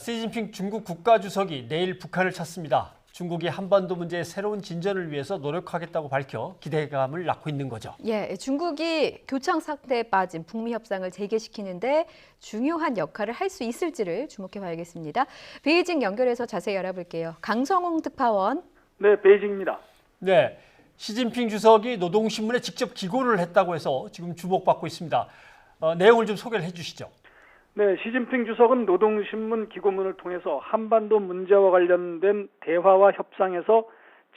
시진핑 중국 국가주석이 내일 북한을 찾습니다. 중국이 한반도 문제의 새로운 진전을 위해서 노력하겠다고 밝혀 기대감을 낳고 있는 거죠. 예, 중국이 교착 상태에 빠진 북미 협상을 재개시키는데 중요한 역할을 할 수 있을지를 주목해 봐야겠습니다. 베이징 연결해서 자세히 알아볼게요. 강성웅 특파원. 네, 베이징입니다. 네, 시진핑 주석이 노동신문에 직접 기고를 했다고 해서 지금 주목받고 있습니다. 내용을 좀 소개를 해주시죠. 네, 시진핑 주석은 노동신문 기고문을 통해서 한반도 문제와 관련된 대화와 협상에서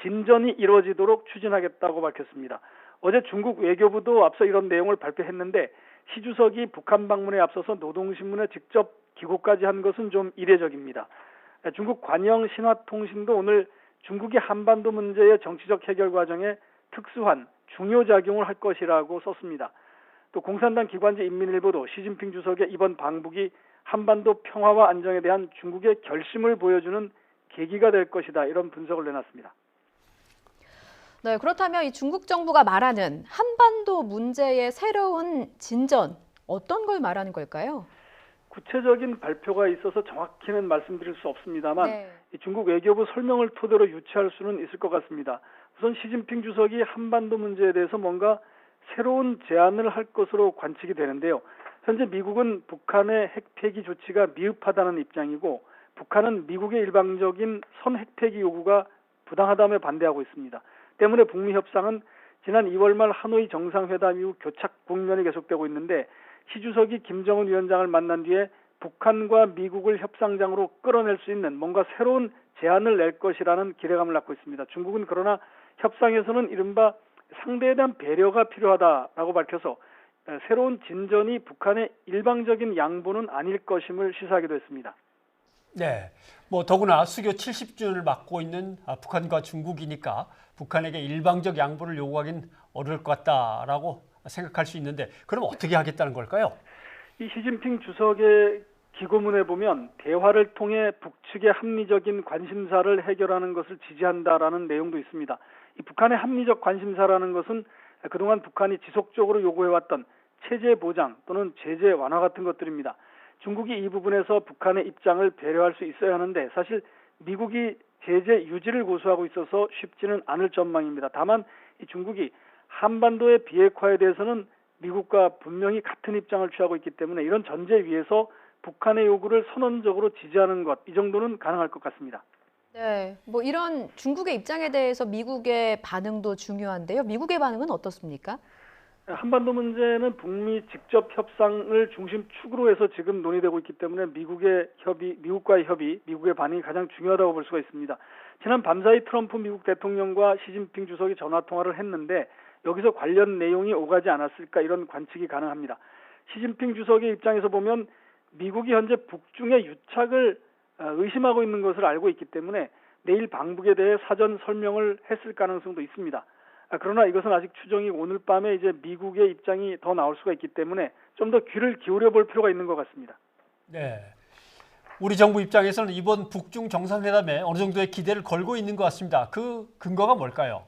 진전이 이루어지도록 추진하겠다고 밝혔습니다. 어제 중국 외교부도 앞서 이런 내용을 발표했는데 시 주석이 북한 방문에 앞서서 노동신문에 직접 기고까지 한 것은 좀 이례적입니다. 중국 관영 신화통신도 오늘 중국이 한반도 문제의 정치적 해결 과정에 특수한 중요 작용을 할 것이라고 썼습니다. 또 공산당 기관지 인민일보도 시진핑 주석의 이번 방북이 한반도 평화와 안정에 대한 중국의 결심을 보여주는 계기가 될 것이다, 이런 분석을 내놨습니다. 네, 그렇다면 이 중국 정부가 말하는 한반도 문제의 새로운 진전, 어떤 걸 말하는 걸까요? 구체적인 발표가 있어서 정확히는 말씀드릴 수 없습니다만 중국 외교부 설명을 토대로 유추할 수는 있을 것 같습니다. 우선 시진핑 주석이 한반도 문제에 대해서 뭔가 새로운 제안을 할 것으로 관측이 되는데요. 현재 미국은 북한의 핵 폐기 조치가 미흡하다는 입장이고 북한은 미국의 일방적인 선 핵 폐기 요구가 부당하다며 반대하고 있습니다. 때문에 북미 협상은 지난 2월 말 하노이 정상회담 이후 교착 국면이 계속되고 있는데 시 주석이 김정은 위원장을 만난 뒤에 북한과 미국을 협상장으로 끌어낼 수 있는 뭔가 새로운 제안을 낼 것이라는 기대감을 낳고 있습니다. 중국은 그러나 협상에서는 이른바 상대에 대한 배려가 필요하다라고 밝혀서 새로운 진전이 북한의 일방적인 양보는 아닐 것임을 시사하기도 했습니다. 네, 더구나 수교 70주년을 맞고 있는 북한과 중국이니까 북한에게 일방적 양보를 요구하긴 어려울 것 같다라고 생각할 수 있는데 그럼 어떻게 하겠다는 걸까요? 이 시진핑 주석의 기고문에 보면 대화를 통해 북측의 합리적인 관심사를 해결하는 것을 지지한다라는 내용도 있습니다. 이 북한의 합리적 관심사라는 것은 그동안 북한이 지속적으로 요구해왔던 체제 보장 또는 제재 완화 같은 것들입니다. 중국이 이 부분에서 북한의 입장을 배려할 수 있어야 하는데 사실 미국이 제재 유지를 고수하고 있어서 쉽지는 않을 전망입니다. 다만 이 중국이 한반도의 비핵화에 대해서는 미국과 분명히 같은 입장을 취하고 있기 때문에 이런 전제 위에서 북한의 요구를 선언적으로 지지하는 것, 이 정도는 가능할 것 같습니다. 네, 이런 중국의 입장에 대해서 미국의 반응도 중요한데요. 미국의 반응은 어떻습니까? 한반도 문제는 북미 직접 협상을 중심 축으로 해서 지금 논의되고 있기 때문에 미국과의 협의, 미국의 반응이 가장 중요하다고 볼 수가 있습니다. 지난 밤사이 트럼프 미국 대통령과 시진핑 주석이 전화 통화를 했는데 여기서 관련 내용이 오가지 않았을까, 이런 관측이 가능합니다. 시진핑 주석의 입장에서 보면 미국이 현재 북중의 유착을 의심하고 있는 것을 알고 있기 때문에 내일 방북에 대해 사전 설명을 했을 가능성도 있습니다. 그러나 이것은 아직 추정이고 오늘 밤에 이제 미국의 입장이 더 나올 수가 있기 때문에 좀 더 귀를 기울여 볼 필요가 있는 것 같습니다. 네, 우리 정부 입장에서는 이번 북중 정상회담에 어느 정도의 기대를 걸고 있는 것 같습니다. 그 근거가 뭘까요?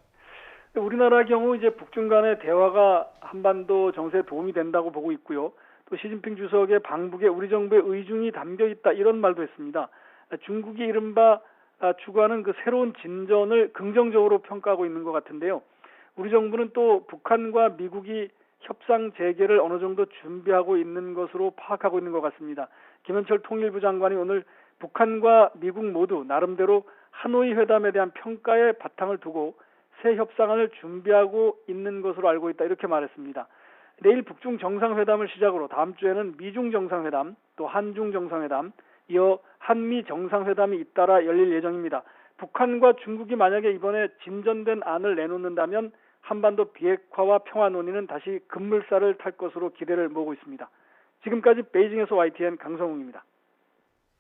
우리나라의 경우 이제 북중 간의 대화가 한반도 정세에 도움이 된다고 보고 있고요. 또 시진핑 주석의 방북에 우리 정부의 의중이 담겨 있다, 이런 말도 했습니다. 중국이 이른바 추구하는 그 새로운 진전을 긍정적으로 평가하고 있는 것 같은데요. 우리 정부는 또 북한과 미국이 협상 재개를 어느 정도 준비하고 있는 것으로 파악하고 있는 것 같습니다. 김현철 통일부 장관이 오늘 북한과 미국 모두 나름대로 하노이 회담에 대한 평가에 바탕을 두고 새 협상안을 준비하고 있는 것으로 알고 있다, 이렇게 말했습니다. 내일 북중 정상회담을 시작으로 다음 주에는 미중 정상회담, 또 한중 정상회담, 이어 한미 정상회담이 잇따라 열릴 예정입니다. 북한과 중국이 만약에 이번에 진전된 안을 내놓는다면 한반도 비핵화와 평화 논의는 다시 급물살을 탈 것으로 기대를 모으고 있습니다. 지금까지 베이징에서 YTN 강성웅입니다.